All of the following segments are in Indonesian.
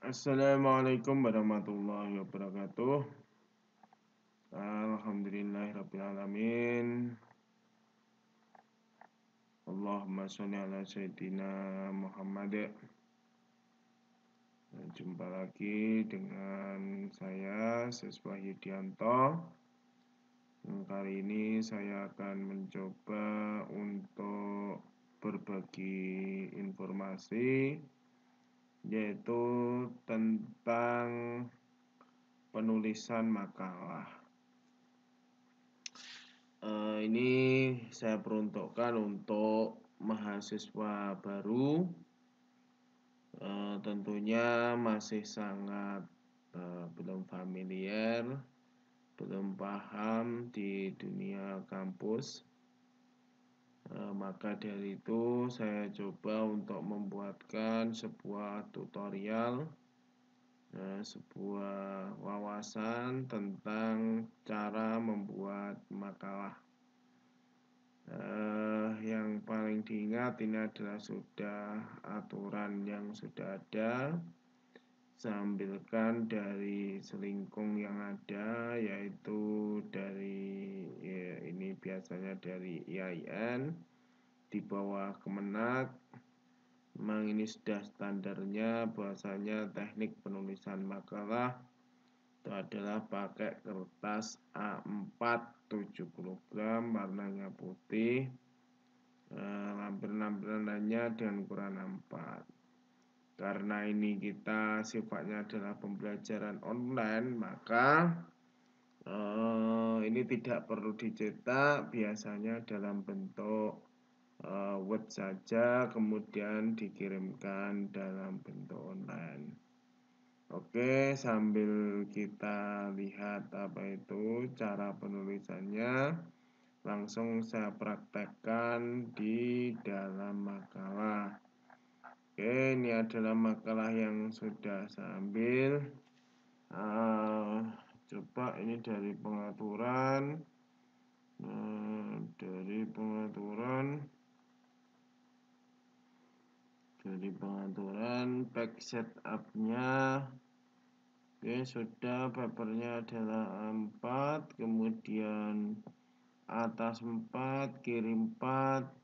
Assalamualaikum warahmatullahi wabarakatuh. Alhamdulillahirrabbilalamin. Allahumma sholli ala sayyidina Muhammad. Jumpa lagi dengan saya Siswa Yudianto. Kali ini saya akan mencoba untuk berbagi informasi, yaitu tentang penulisan makalah. Ini saya peruntukkan untuk mahasiswa baru, tentunya masih sangat belum familiar, belum paham di dunia kampus. Maka dari itu saya coba untuk membuatkan sebuah tutorial, sebuah wawasan tentang cara membuat makalah. Yang paling diingat ini adalah sudah aturan yang sudah ada. Saya ambilkan dari selingkung yang ada, yaitu dari ini biasanya dari IAIN di bawah Kemenak. Memang ini sudah standarnya, bahwasanya teknik penulisan makalah itu adalah pakai kertas A4 70 gram, warnanya putih, lampiran-lampirannya dengan ukuran A4. Karena ini kita sifatnya adalah pembelajaran online, maka ini tidak perlu dicetak, biasanya dalam bentuk Word saja, kemudian dikirimkan dalam bentuk online. Oke, sambil kita lihat apa itu cara penulisannya, langsung saya praktekkan di dalam makalah. Oke, ini adalah makalah yang sudah saya ambil. Coba ini dari pengaturan, pack setupnya. Oke, sudah, papernya adalah A4, kemudian atas 4, kiri 4,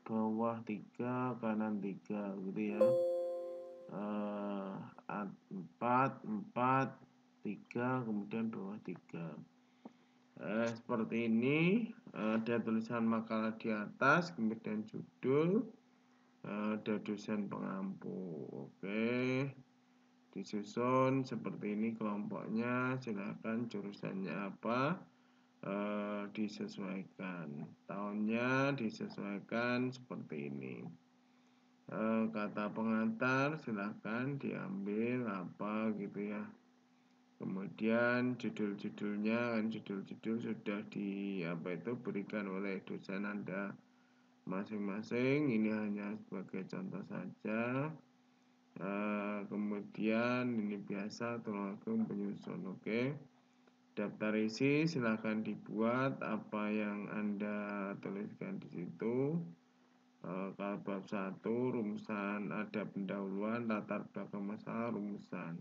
bawah 3, kanan 3, gitu ya. 4, 4, 3, kemudian bawah 3. Seperti ini, ada tulisan makalah di atas, kemudian judul, ada dosen pengampu. Oke, disusun seperti ini kelompoknya. Silahkan jurusannya apa, disesuaikan, tahunnya disesuaikan seperti ini. Kata pengantar silahkan diambil apa gitu ya. Kemudian judul-judulnya, judul-judul sudah berikan oleh dosen Anda masing-masing. Ini hanya sebagai contoh saja. Kemudian ini biasa tulang agung penyusun. Oke, daftar isi silahkan dibuat apa yang Anda tuliskan di situ. Kalau bab 1 rumusan, ada pendahuluan, latar belakang masalah, rumusan.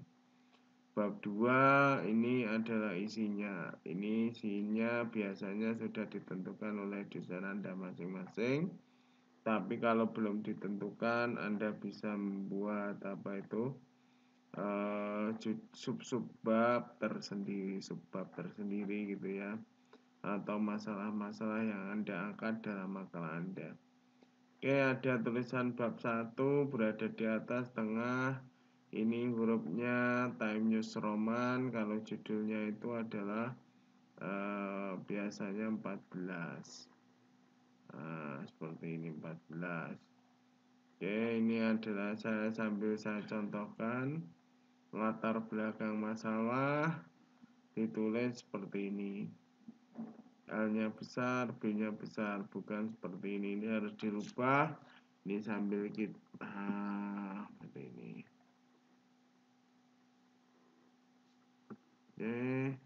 Bab 2 ini adalah isinya. Ini isinya biasanya sudah ditentukan oleh dosen Anda masing-masing. Tapi kalau belum ditentukan, Anda bisa membuat sub-bab tersendiri, gitu ya, atau masalah-masalah yang Anda angkat dalam makalah Anda. Oke, ada tulisan bab 1 berada di atas tengah. Ini hurufnya Time News Roman. Kalau judulnya itu adalah biasanya 14. Seperti ini 14. Oke, ini adalah sambil saya contohkan latar belakang masalah, ditulis seperti ini. L-nya besar, B-nya besar, bukan seperti ini. Ini harus dirubah. Ini sambil kita seperti ini. Oke.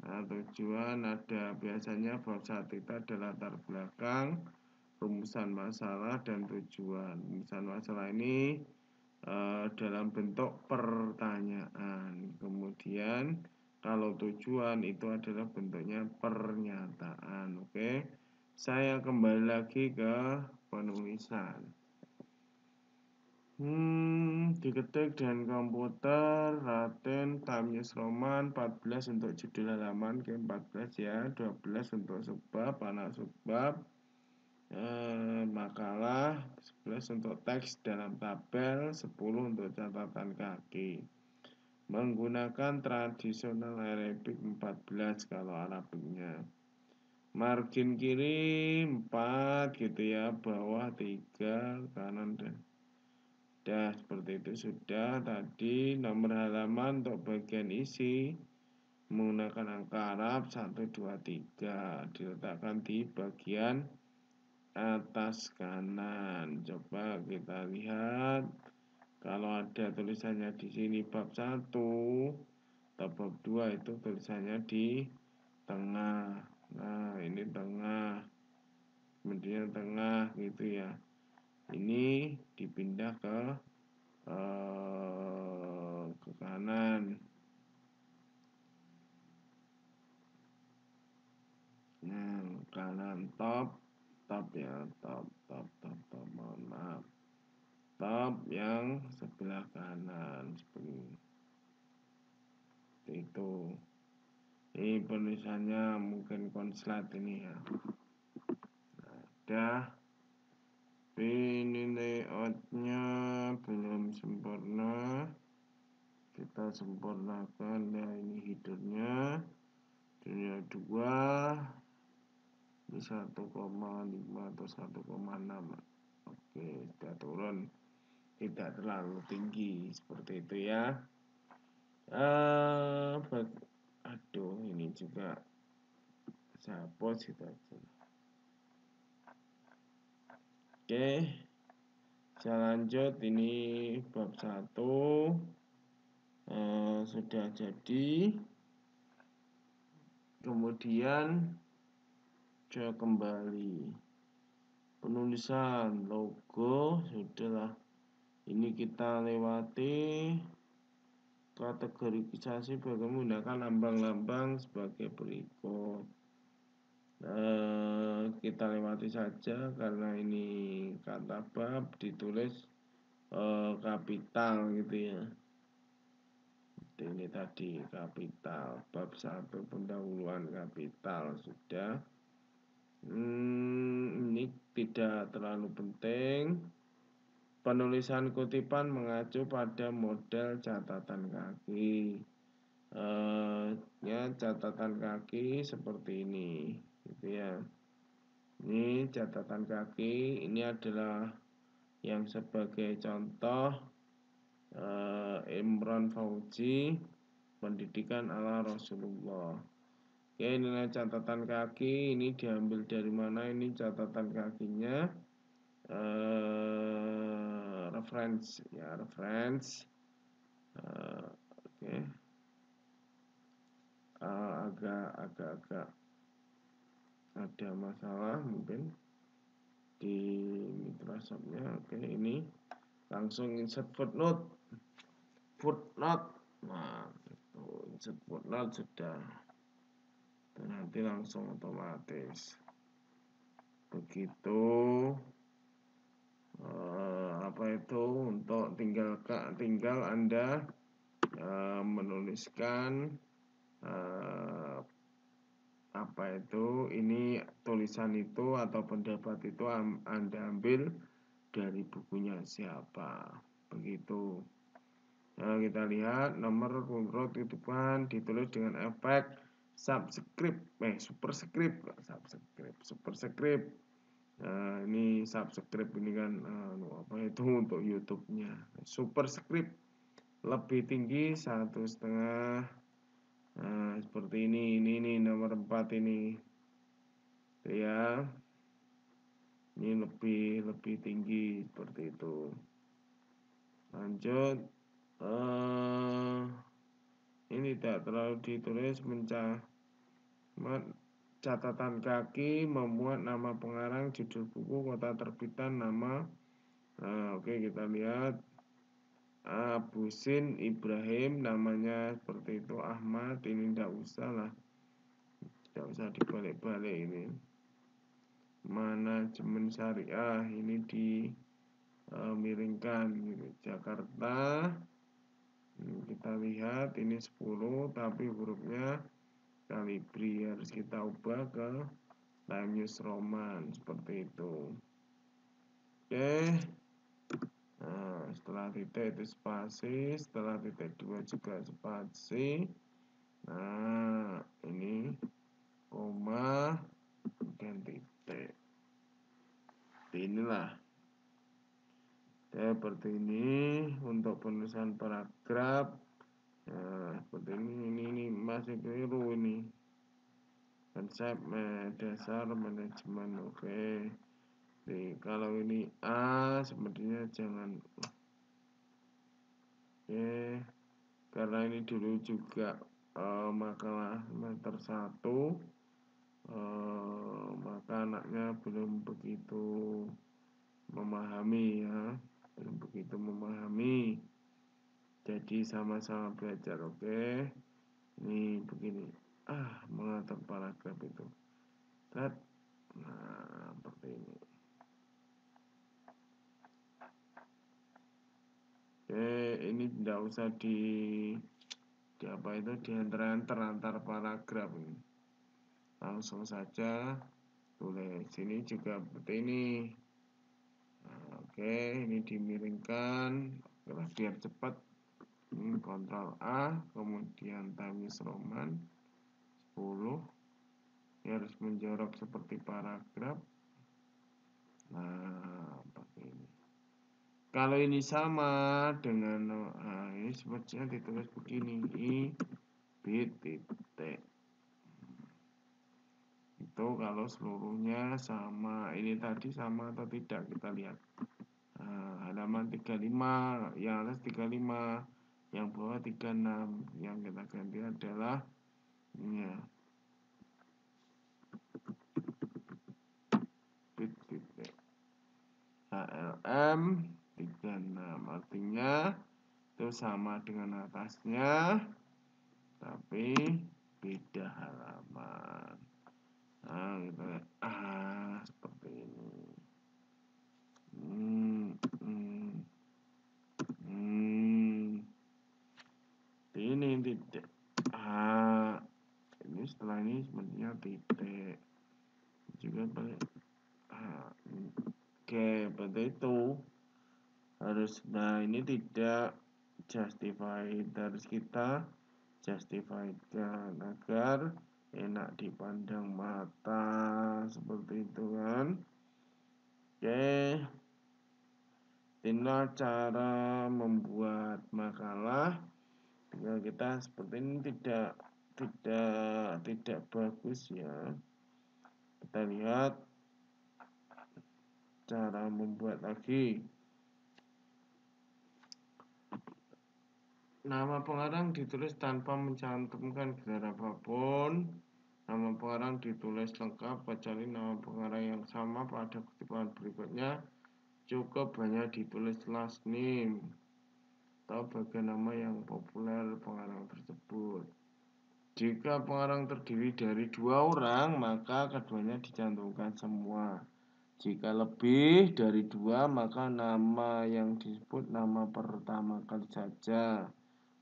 Tujuan ada biasanya bab 1 itu adalah latar belakang, rumusan masalah, dan tujuan. Rumusan masalah ini dalam bentuk pertanyaan. Kemudian kalau tujuan itu adalah bentuknya pernyataan. Oke, saya kembali lagi ke penulisan. Diketik dengan komputer, Raten, Time News Roman, 14 untuk judul halaman, ke 14 ya, 12 untuk subbab, anak subbab, makalah, 11 untuk teks dalam tabel, 10 untuk catatan kaki. Menggunakan tradisional Arabic 14 kalau Arabiknya. Margin kiri 4 gitu ya, bawah 3, kanan dan seperti itu sudah. Tadi nomor halaman untuk bagian isi menggunakan angka Arab 1, 2, 3 diletakkan di bagian atas kanan. Coba kita lihat kalau ada tulisannya di sini bab 1 atau bab 2 itu tulisannya di tengah. Nah, ini tengah. Kemudian tengah gitu ya. Ini dipindah ke kanan. Nah, kanan top ya, top, mohon maaf, top yang sebelah kanan seperti itu. Ini penulisannya mungkin konslet ini ya. Nah, udah. Ini layoutnya belum sempurna, kita sempurnakan. Nah, ini headernya dunia 2 ini 1,5 atau 1,6. Oke, sudah turun, tidak terlalu tinggi seperti itu ya. Aduh, ini juga saya post itu aja. Oke, saya lanjut. Ini bab 1 sudah jadi. Kemudian saya kembali penulisan logo sudahlah. Ini kita lewati kategorisasi menggunakan lambang-lambang sebagai berikut. Kita lewati saja karena ini kata bab ditulis kapital gitu ya. Ini tadi kapital, bab 1 pendahuluan kapital sudah. Ini tidak terlalu penting. Penulisan kutipan mengacu pada model catatan kaki. Ya, catatan kaki seperti ini gitu ya. Ini catatan kaki, ini adalah yang sebagai contoh Imran Fauzi, pendidikan ala Rasulullah. Oke, nilai catatan kaki ini diambil dari mana? Ini catatan kakinya reference ya, reference. Oke. Agak ada masalah mungkin di Microsoftnya. Oke, ini langsung insert footnote. Nah, itu insert footnote sudah. Dan nanti langsung otomatis begitu. Apa itu untuk tinggal Anda menuliskan apa itu, ini tulisan itu atau pendapat itu Anda ambil dari bukunya siapa, begitu. Nah, kita lihat nomor urut tutupan ditulis dengan efek superscript. Nah, ini subscribe ini kan apa itu untuk YouTube-nya. Superscript lebih tinggi 1,5. Nah, seperti ini nomor 4 ini ya. Ini lebih tinggi seperti itu. Lanjut, ini tidak terlalu ditulis. Catatan kaki memuat nama pengarang, judul buku, kota terbitan, nama. Nah, oke, kita lihat Abusin Ibrahim, namanya seperti itu. Ahmad, ini tidak usah lah, tidak usah dibalik-balik ini. Manajemen syariah ini dimiringkan gitu. Jakarta, kita lihat ini 10 tapi hurufnya Calibri, harus kita ubah ke Times New Roman seperti itu. Oke. Nah, setelah titik itu spasi, setelah titik 2 juga spasi. Nah, ini koma dan titik. Inilah seperti ini untuk penulisan paragraf. Nah, seperti ini masih keliru ini. Konsep dasar manajemen, oke. Jadi, kalau ini A sepertinya jangan. Oke, karena ini dulu juga makalah semester 1, maka anaknya belum begitu memahami ya, belum begitu memahami. Jadi sama-sama belajar, oke. Ini begini, mengatur paragraf itu. Nah, seperti ini. Oke, ini tidak usah di apa itu diantar paragraf ini. Langsung saja tulis. Ini juga seperti ini. Nah, oke, ini dimiringkan biar cepat. Ctrl A, kemudian Times Roman 10. Ini harus menjorok seperti paragraf. Nah, seperti ini. Kalau ini sama dengan ini sepertinya ditulis begini, I bit titik. Itu kalau seluruhnya sama. Ini tadi sama atau tidak, kita lihat. Halaman 35, yang atas 35, yang bawah 36. Yang kita ganti adalah ini ya, bit titik HLM 36, artinya itu sama dengan atasnya tapi beda halaman. Nah, gitu ya. Seperti ini. Ini titik. Ini setelah ini sebenarnya titik. Juga balik. Oke, seperti itu. Harus, nah ini tidak justified, harus kita justifiedkan agar enak dipandang mata, seperti itu kan. Oke, inilah cara membuat makalah. Tinggal kita seperti ini tidak bagus ya. Kita lihat cara membuat lagi. Nama pengarang ditulis tanpa mencantumkan gelar apapun. Nama pengarang ditulis lengkap kecuali nama pengarang yang sama pada kutipan berikutnya. Cukup hanya ditulis last name atau bagian nama yang populer pengarang tersebut. Jika pengarang terdiri dari 2 orang, maka keduanya dicantumkan semua. Jika lebih dari 2, maka nama yang disebut nama pertama kali saja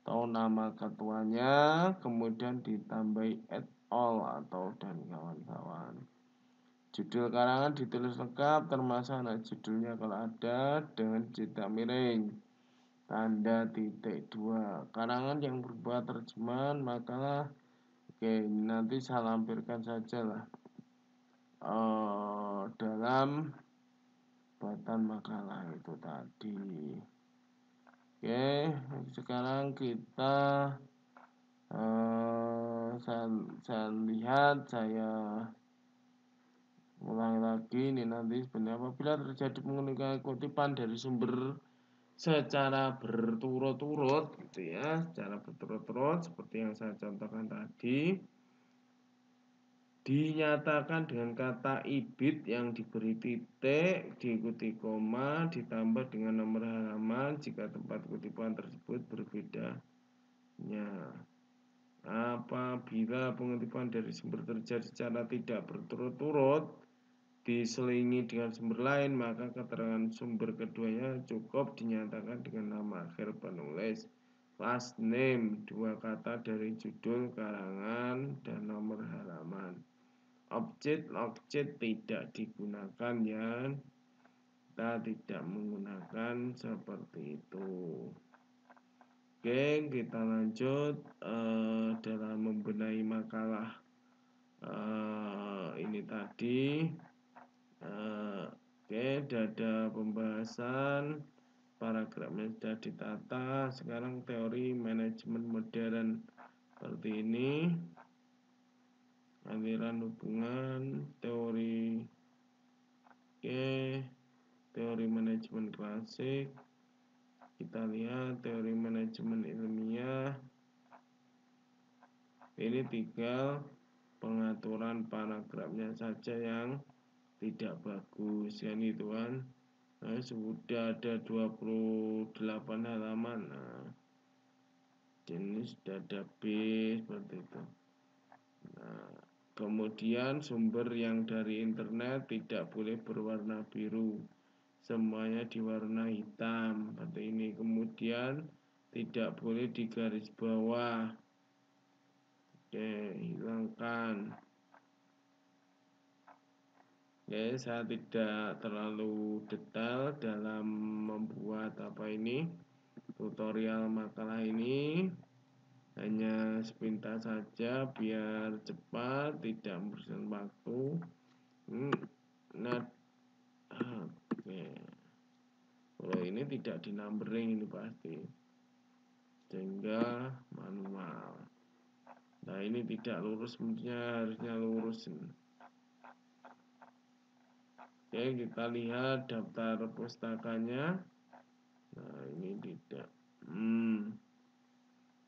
atau nama ketuanya, kemudian ditambahi et al atau dan kawan-kawan. Judul karangan ditulis lengkap termasuk anak judulnya kalau ada dengan cetak miring tanda titik 2. Karangan yang berupa terjemahan makalah. Oke, nanti saya lampirkan saja lah dalam batan makalah itu tadi. Oke, sekarang kita saya lihat, saya ulangi lagi ini nanti sebenarnya apabila terjadi penggunaan kutipan dari sumber secara berturut-turut gitu ya, secara berturut-turut seperti yang saya contohkan tadi, dinyatakan dengan kata ibit yang diberi titik, diikuti koma, ditambah dengan nomor halaman jika tempat kutipan tersebut berbeda. Apabila pengutipan dari sumber terjadi secara tidak berturut-turut diselingi dengan sumber lain, maka keterangan sumber keduanya cukup dinyatakan dengan nama akhir penulis, last name, dua kata dari judul, karangan, dan nomor halaman. Objek tidak digunakan ya, kita tidak menggunakan seperti itu. Oke, kita lanjut dalam membenahi makalah ini tadi. Oke, ada pembahasan, paragrafnya sudah ditata. Sekarang teori manajemen modern seperti ini. Aliran hubungan, teori. Oke, teori manajemen klasik. Kita lihat teori manajemen ilmiah. Ini tinggal pengaturan paragrafnya saja yang tidak bagus kan itu kan. Nah, sudah ada 28 halaman. Nah, ini sudah ada B seperti itu. Nah, kemudian sumber yang dari internet tidak boleh berwarna biru, semuanya diwarna hitam seperti ini. Kemudian tidak boleh digaris bawah. Oke, hilangkan. Oke, saya tidak terlalu detail dalam membuat tutorial makalah ini, hanya sepintas saja biar cepat, tidak membuang waktu. Oke. Kalau ini tidak di numbering ini pasti, sehingga manual. Nah, ini tidak lurus, harusnya lurus. Oke, kita lihat daftar pustakanya. Nah, ini tidak.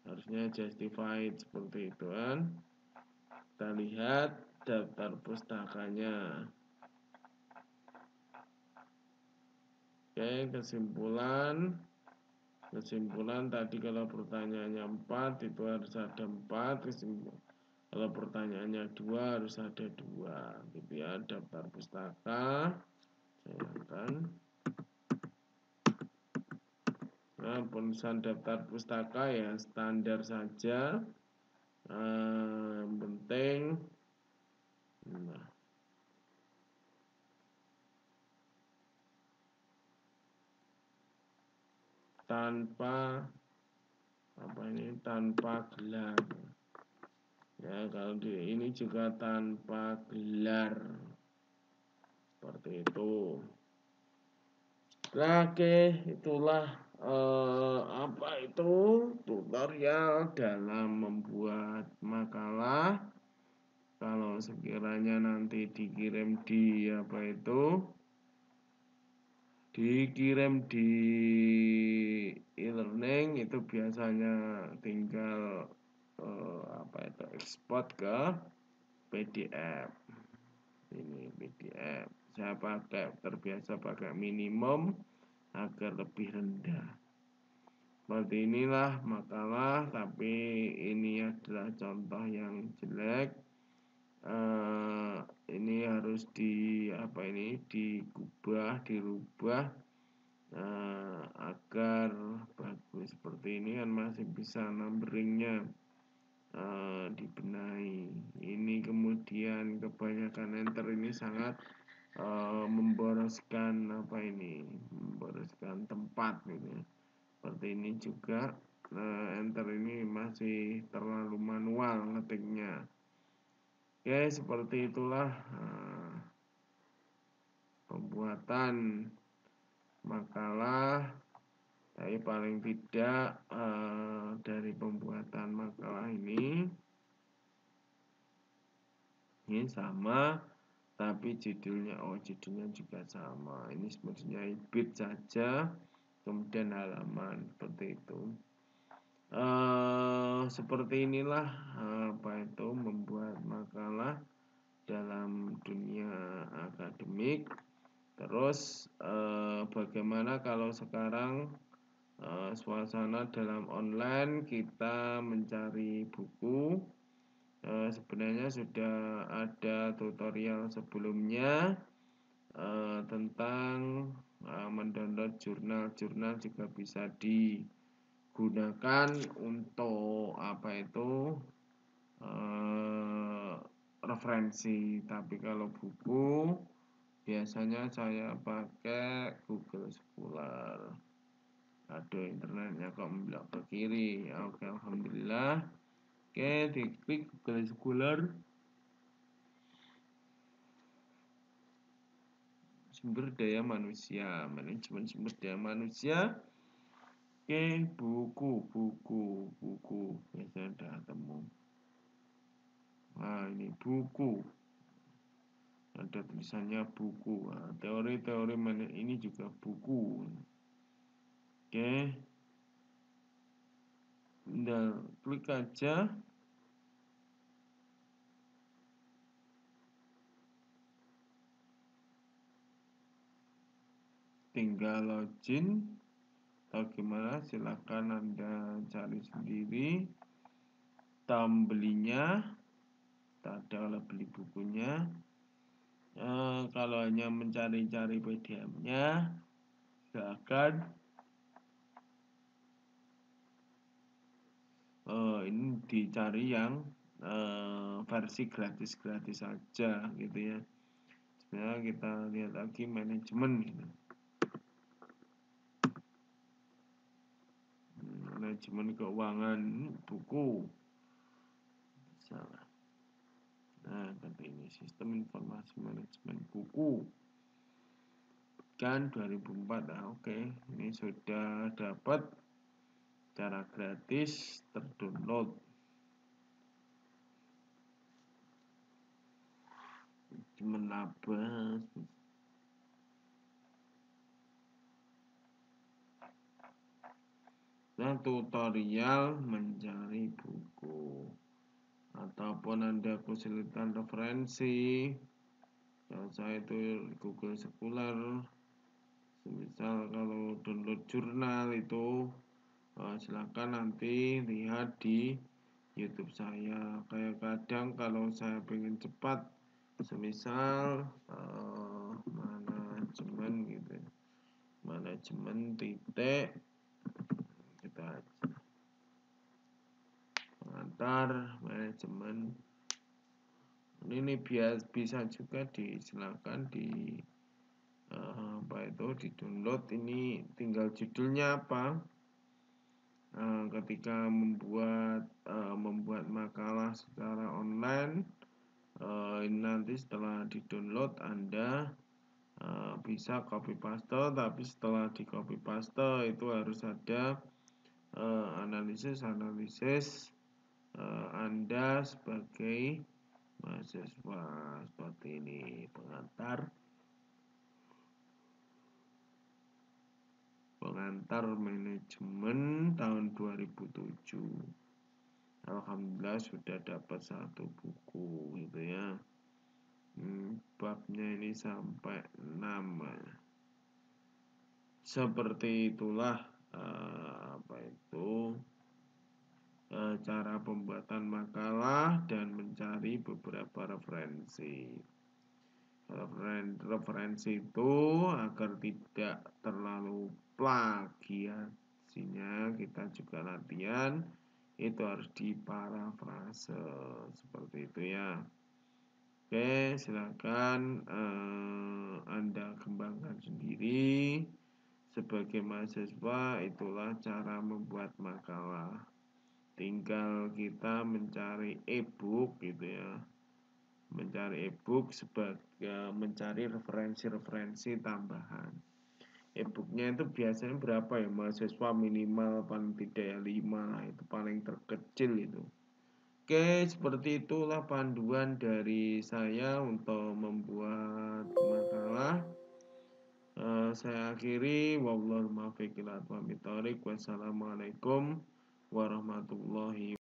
Harusnya justified seperti itu kan. Kita lihat daftar pustakanya. Oke, kesimpulan tadi kalau pertanyaannya 4 itu harus ada 4, kalau pertanyaannya 2 harus ada 2 gitu ya. Daftar pustaka sayangkan. Nah, penulisan daftar pustaka ya standar saja, yang penting tanpa gelar ya. Kalau ini juga tanpa gelar seperti itu. Oke, itulah tutorial dalam membuat makalah. Kalau sekiranya nanti dikirim di e-learning itu biasanya tinggal ekspor ke PDF. Ini PDF. Saya terbiasa pakai minimum agar lebih rendah. Seperti inilah makalah, tapi ini adalah contoh yang jelek. Ini harus dirubah agar bagus. Seperti ini kan masih bisa numberingnya dibenahi. Ini kemudian kebanyakan enter ini sangat memboroskan tempat gitu. Seperti ini juga enter ini masih terlalu manual ngetiknya. Oke, seperti itulah pembuatan makalah. Tapi paling tidak dari pembuatan makalah ini sama, tapi judulnya juga sama. Ini sebenarnya ibit saja, kemudian halaman seperti itu. Seperti inilah membuat makalah akademik. Terus bagaimana kalau sekarang suasana dalam online kita mencari buku. Sebenarnya sudah ada tutorial sebelumnya tentang mendownload jurnal juga bisa digunakan untuk referensi. Tapi kalau buku biasanya saya pakai Google Scholar. Aduh, internetnya kok memblok ke kiri. Oke, alhamdulillah. Oke, diklik Google Scholar. Sumber daya manusia, manajemen sumber daya manusia. Oke, buku. Biasanya udah ketemu. Nah, ini buku. Ada tulisannya buku. Nah, teori-teori ini juga buku. Oke. Nah, klik aja. Tinggal login atau gimana, silakan Anda cari sendiri. Belinya, tak ada kalau beli bukunya. Kalau hanya mencari-cari PDF-nya, silakan. Ini dicari yang versi gratis saja gitu ya. Sebenarnya kita lihat lagi manajemen gitu. Manajemen keuangan buku salah. Nah, tapi ini sistem informasi manajemen buku kan 2004. Oke, ini sudah dapat secara gratis terdownload. Menabas. Nah, tutorial mencari buku ataupun Anda kesulitan referensi. Kalau saya itu Google Scholar. Misal kalau download jurnal itu silakan nanti lihat di YouTube saya. Kayak kadang kalau saya pengen cepat, semisal manajemen gitu, manajemen titik kita pengantar manajemen. Ini bisa juga silakan di di download. Ini tinggal judulnya apa. Ketika membuat makalah secara online, ini nanti setelah di download Anda bisa copy paste, tapi setelah di copy paste itu harus ada analisis Anda sebagai mahasiswa seperti ini. Pengantar manajemen tahun 2007. Alhamdulillah sudah dapat 1 buku gitu ya. Babnya ini sampai 6. Seperti itulah cara pembuatan makalah dan mencari beberapa referensi. Referensi itu agar tidak terlalu plagiasinya, kita juga latihan itu harus diparafrase seperti itu ya. Oke, silakan Anda kembangkan sendiri. Sebagai mahasiswa, itulah cara membuat makalah. Tinggal kita mencari e-book gitu ya. Mencari e-book sebagai mencari referensi tambahan. E-booknya itu biasanya berapa ya? Mahasiswa minimal paling tidak ya 5, itu paling terkecil itu. Oke, seperti itulah panduan dari saya untuk membuat makalah. Saya akhiri. Wassalamualaikum warahmatullahi